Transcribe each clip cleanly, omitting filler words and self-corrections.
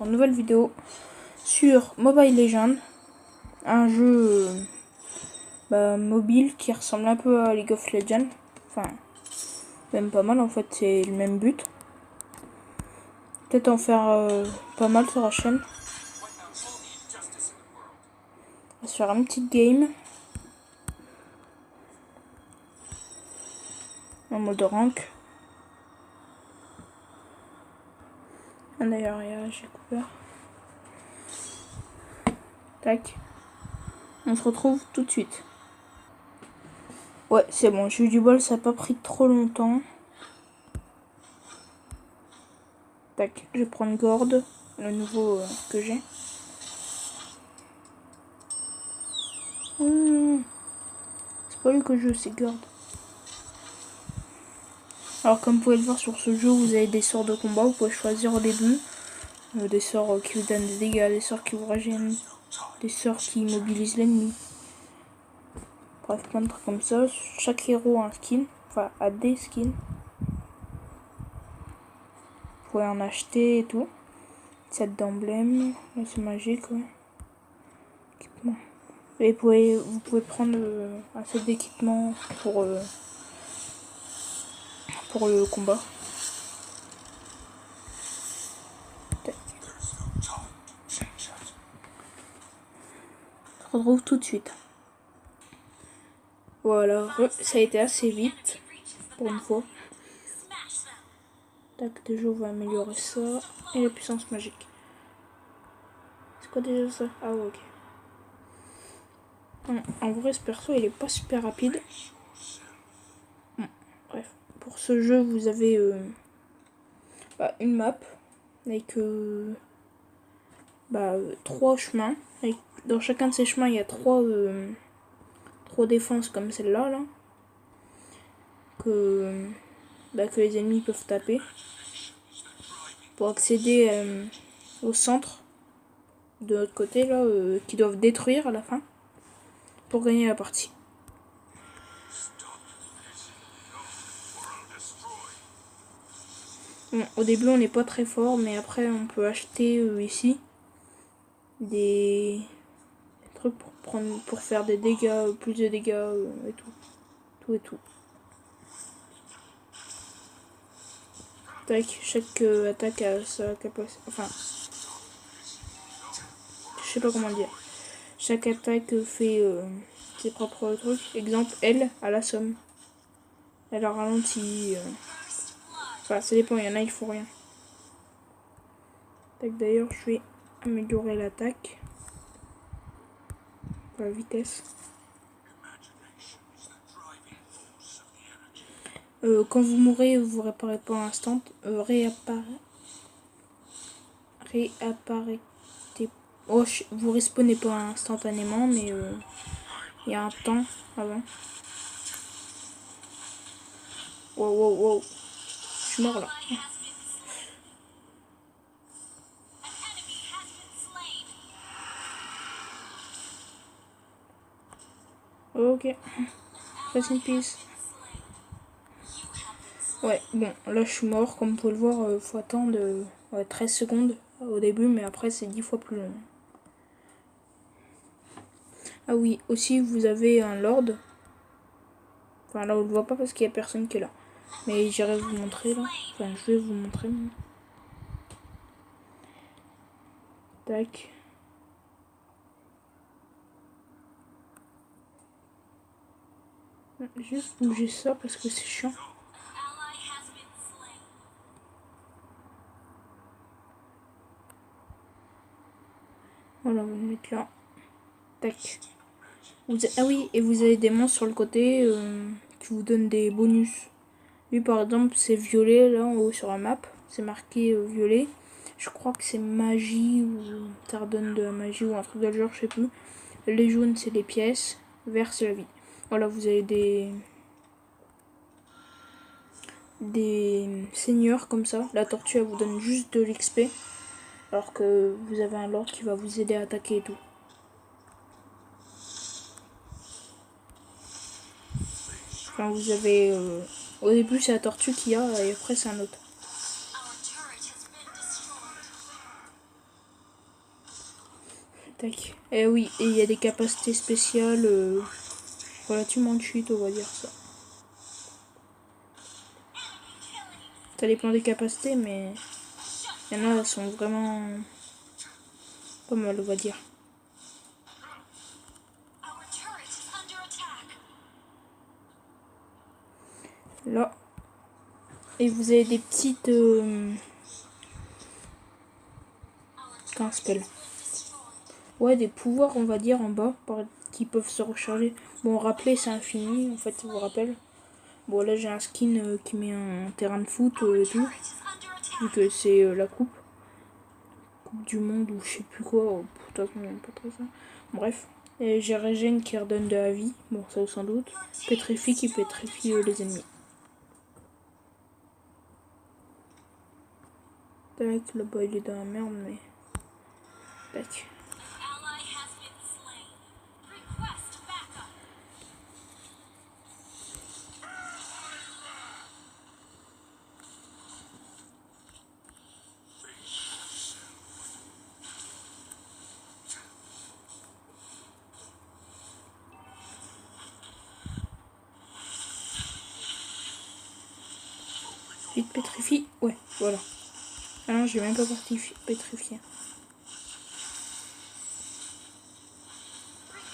pour une nouvelle vidéo sur Mobile Legends, un jeu mobile qui ressemble un peu à League of Legends, enfin même pas mal en fait, c'est le même but. Peut-être en faire pas mal sur la chaîne. On va se faire une petite game en mode rank. Ah, d'ailleurs, j'ai couvert. Tac. On se retrouve tout de suite. Ouais, c'est bon, j'ai eu du bol, ça n'a pas pris trop longtemps. Tac, je vais prendre Gord, le nouveau que j'ai. C'est pas lui que je veux, c'est Gord. Alors comme vous pouvez le voir sur ce jeu, vous avez des sorts de combat, vous pouvez choisir au début. Des sorts qui vous donnent des dégâts, des sorts qui vous régènent, des sorts qui immobilisent l'ennemi. Bref, plein de trucs comme ça. Chaque héros a un skin, enfin a des skins. Vous pouvez en acheter et tout. Set d'emblème, là c'est magique, ouais. Équipement. Et vous pouvez prendre un set d'équipement pour le combat. On se retrouve tout de suite. Voilà, ça a été assez vite pour une fois. Tac, déjà on va améliorer ça. Et la puissance magique. C'est quoi déjà ça? Ah ouais, ok. En vrai ce perso il est pas super rapide. Bref, pour ce jeu vous avez une map avec 3 chemins. Dans chacun de ces chemins il y a 3 défenses comme celle-là là, que les ennemis peuvent taper. Pour accéder au centre de l'autre côté là, qui doivent détruire à la fin pour gagner la partie. Bon, au début on n'est pas très fort, mais après on peut acheter ici des trucs pour faire des dégâts, plus de dégâts et tout. Tac, chaque attaque a sa capacité, enfin je sais pas comment dire. Chaque attaque fait ses propres trucs. Exemple, elle a la somme. Elle a ralenti. Enfin, ça dépend, il y en a, il faut rien. Tac, d'ailleurs, je vais améliorer l'attaque. La vitesse. Quand vous mourrez, vous réapparez pas à l'instant. Réapparaît. Oh, vous respawnez pas instantanément, mais il y a un temps avant. Wow. Je suis mort là. Ok. Rest in peace. Ouais, bon, là je suis mort. Comme vous pouvez le voir, faut attendre 13 secondes au début, mais après c'est 10 fois plus long. Ah oui, aussi vous avez un lord. Enfin là on le voit pas parce qu'il y a personne qui est là. Mais j'irai vous montrer là. Enfin je vais vous montrer. Tac. Juste bouger ça parce que c'est chiant. Voilà, on va le mettre là. Tac. Ah oui, et vous avez des monstres sur le côté qui vous donnent des bonus. Lui par exemple c'est violet là en haut sur la map. C'est marqué violet. Je crois que c'est magie ou ça redonne de la magie ou un truc de genre, je sais plus. Les jaunes c'est les pièces. Vert c'est la vie. Voilà, vous avez des seigneurs comme ça. La tortue elle vous donne juste de l'XP. Alors que vous avez un lord qui va vous aider à attaquer et tout. Enfin vous avez... au début c'est la tortue qu'il y a et après c'est un autre. Tac. Et oui, et il y a des capacités spéciales relativement cheat, on va dire ça. Ça dépend des capacités, mais il y en a, elles sont vraiment pas mal, on va dire. Là. Et vous avez des petites... comment ça s'appelle? Ouais, des pouvoirs, on va dire, en bas, qui peuvent se recharger. Bon, rappeler, c'est infini, en fait, ça vous rappelle. Bon, là, j'ai un skin qui met un terrain de foot et tout. Vu que c'est la coupe du monde ou je sais plus quoi. Oh, putain, j'aime pas trop ça. Bref. Et j'ai Régène qui redonne de la vie. Bon, ça sans doute. Pétrifie qui pétrifie les ennemis. Tac, le boy il est dans la merde, mais. Tac. Vite pétrifie. Ouais, voilà. Ah non, j'ai même pas pétrifié.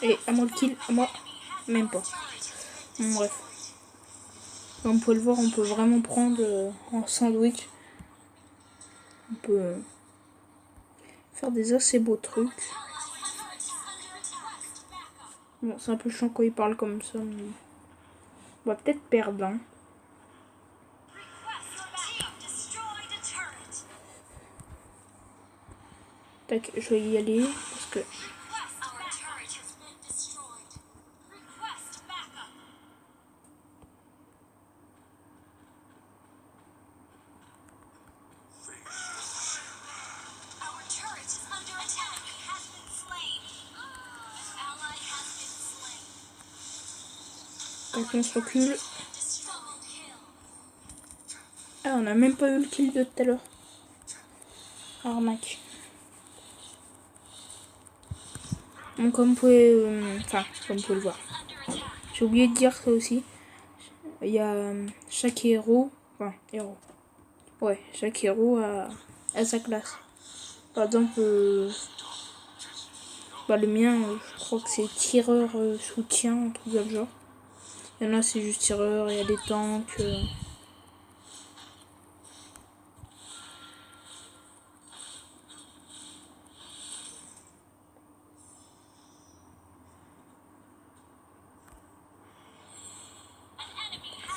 Et à moi le kill, à moi. Même pas. Bon, bref. Comme vous pouvez le voir, on peut vraiment prendre en sandwich. On peut faire des assez beaux trucs. Bon, c'est un peu chiant quand il parle comme ça, mais on va peut-être perdre. Hein. Tac, je vais y aller parce que. Tac, on se recule. Ah, on a même pas eu le kill de tout à l'heure. Arnaque. Donc, comme vous pouvez. Enfin, comme vous pouvez le voir. J'ai oublié de dire ça aussi. Il y a chaque héros. Enfin, héros. Ouais, chaque héros a sa classe. Par exemple, bah, le mien, je crois que c'est tireur soutien, un truc comme genre. Il y en a, c'est juste tireur, il y a des tanks.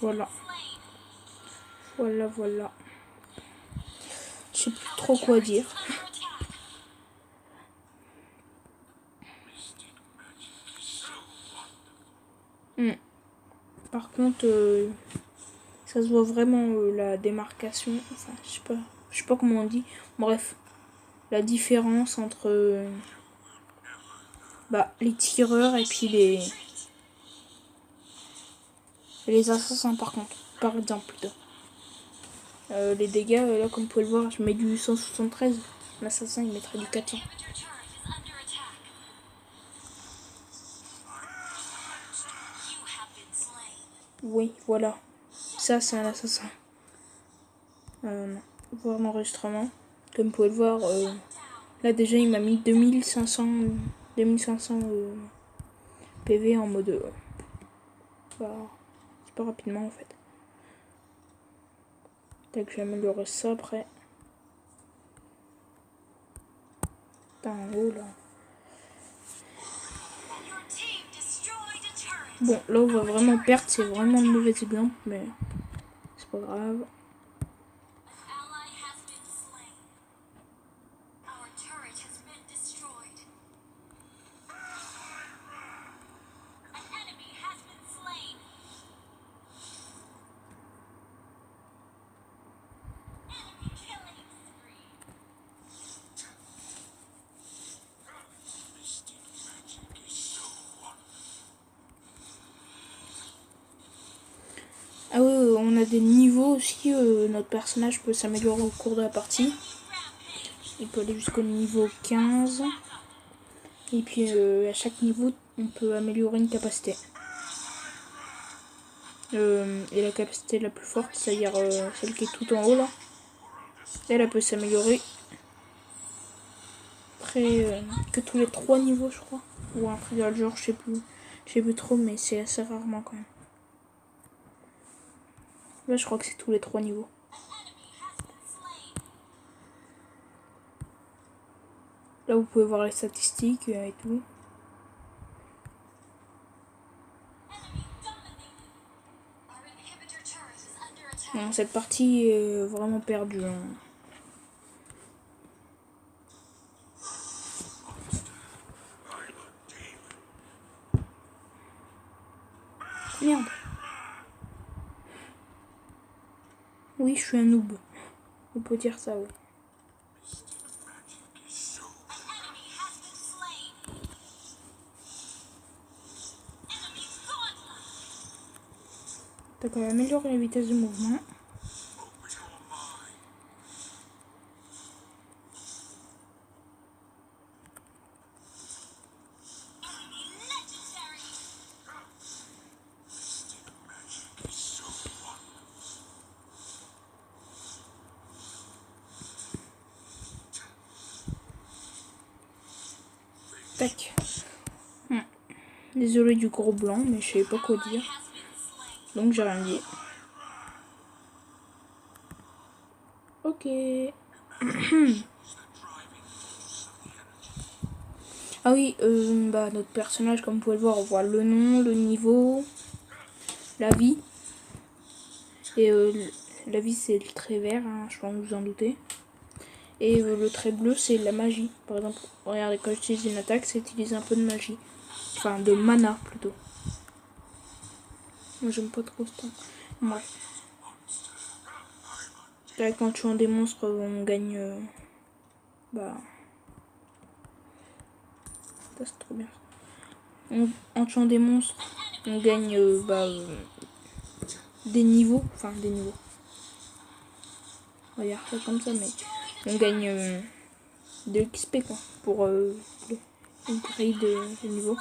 Voilà. Voilà. Je sais plus trop quoi dire. Par contre, ça se voit vraiment la démarcation. Enfin, je sais pas comment on dit. Bref, la différence entre les tireurs et puis les assassins par contre. Par exemple plutôt. Les dégâts, là comme vous pouvez le voir, je mets du 173. L'assassin il mettrait du 400. Oui, voilà. Ça, c'est un assassin. Voir l'enregistrement. Comme vous pouvez le voir, là déjà, il m'a mis 2500 PV en mode... c'est pas rapidement, en fait. Tac, je vais améliorer ça après. Putain, en haut, là. Bon, là, on va vraiment perdre. C'est vraiment le mauvais exemple, mais c'est pas grave. Ah oui, on a des niveaux aussi. Notre personnage peut s'améliorer au cours de la partie. Il peut aller jusqu'au niveau 15. Et puis à chaque niveau, on peut améliorer une capacité. Et la capacité la plus forte, c'est-à-dire celle qui est tout en haut là, elle peut s'améliorer que tous les 3 niveaux, je crois. Ou un truc dans le genre, je sais plus trop, mais c'est assez rarement quand même. Là, je crois que c'est tous les 3 niveaux. Là, vous pouvez voir les statistiques et tout. Non, cette partie est vraiment perdue. Hein. Merde. Oui, je suis un noob. On peut dire ça, oui. D'accord, améliorer la vitesse de mouvement. Tac. Désolé du gros blanc, mais je sais pas quoi dire. Donc j'ai rien dit. Ok. Ah oui, notre personnage, comme vous pouvez le voir, on voit le nom, le niveau, la vie. Et la vie, c'est le trait vert, hein, je pense que vous en doutez. Et le trait bleu, c'est la magie. Par exemple, regardez, quand j'utilise une attaque, c'est utiliser un peu de magie. Enfin, de mana, plutôt. Moi, j'aime pas trop ça. Bref. Là, quand tu tuant des monstres, on gagne... Ça, c'est trop bien. En tuant des monstres, on gagne des niveaux. Enfin, des niveaux. On va dire ça comme ça, mais on gagne de l'XP, quoi. Pour une grille de niveau.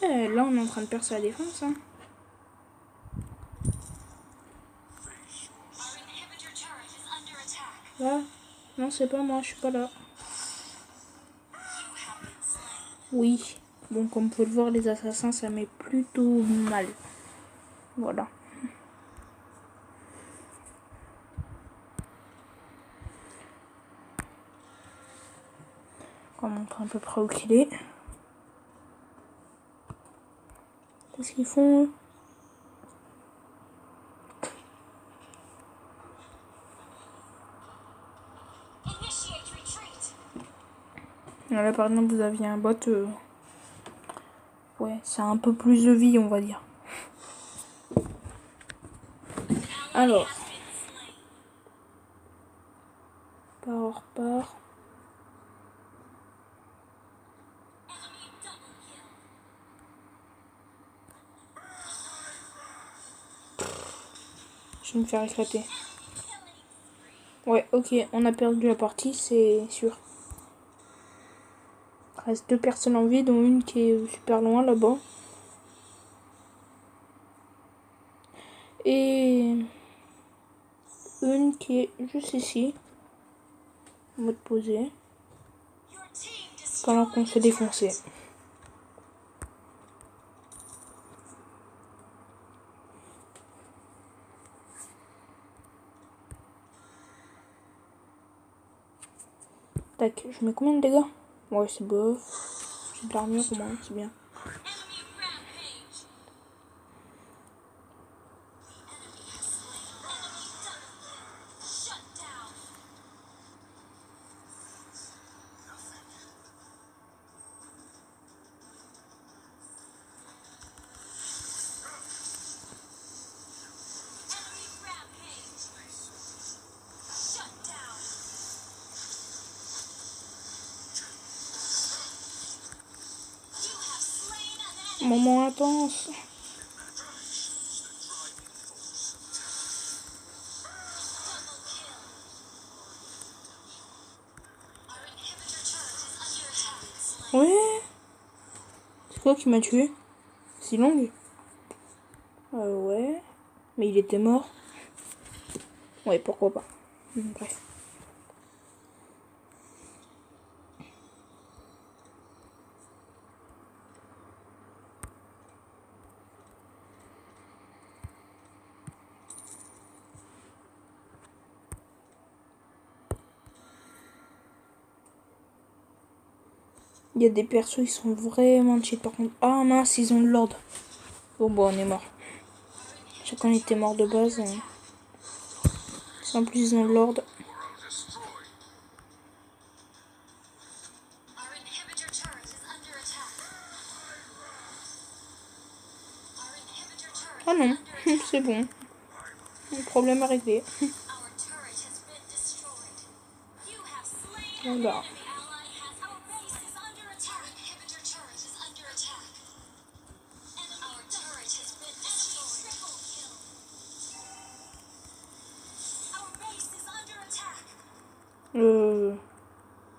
Là, on est en train de percer la défense. Hein. Là, non, c'est pas moi, je suis pas là. Oui. Bon, comme vous pouvez le voir, les assassins, ça met plutôt mal. Voilà. On va montrer à peu près où qu'il est. Qu'est-ce qu'ils font? Là, par exemple, vous aviez un bot. Ouais, c'est un peu plus de vie, on va dire. Alors. Repart. Je vais me faire éclater. Ouais, ok, on a perdu la partie, c'est sûr. Il reste 2 personnes en vie, dont une qui est super loin là-bas. Et une qui est juste ici. En mode posé. Pendant qu'on se fait défoncer. Tac, je mets combien de dégâts? Ouais, c'est bof. J'ai de l'armure au moins, c'est bien. Moment intense. Ouais. C'est quoi qui m'a tué? Si long. Ouais. Mais il était mort. Ouais, pourquoi pas. Bref. Il y a des persos, ils sont vraiment cheat par contre. Ah mince, ils ont de l'ordre. Bon, on est mort. Chacun était mort de base. En plus, ils ont de l'ordre. Ah non, c'est bon. Le problème est réglé. Voilà.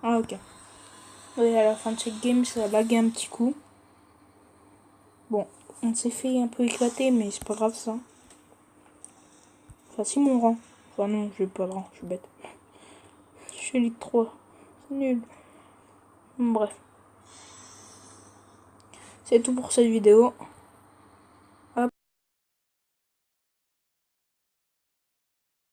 Ah ok. Ouais, à la fin de cette game, ça a lagué un petit coup. Bon, on s'est fait un peu éclater, mais c'est pas grave ça. Enfin, si mon rang. Enfin non, j'ai pas de rang, je suis bête. Je suis Elite 3. C'est nul. Bref. C'est tout pour cette vidéo.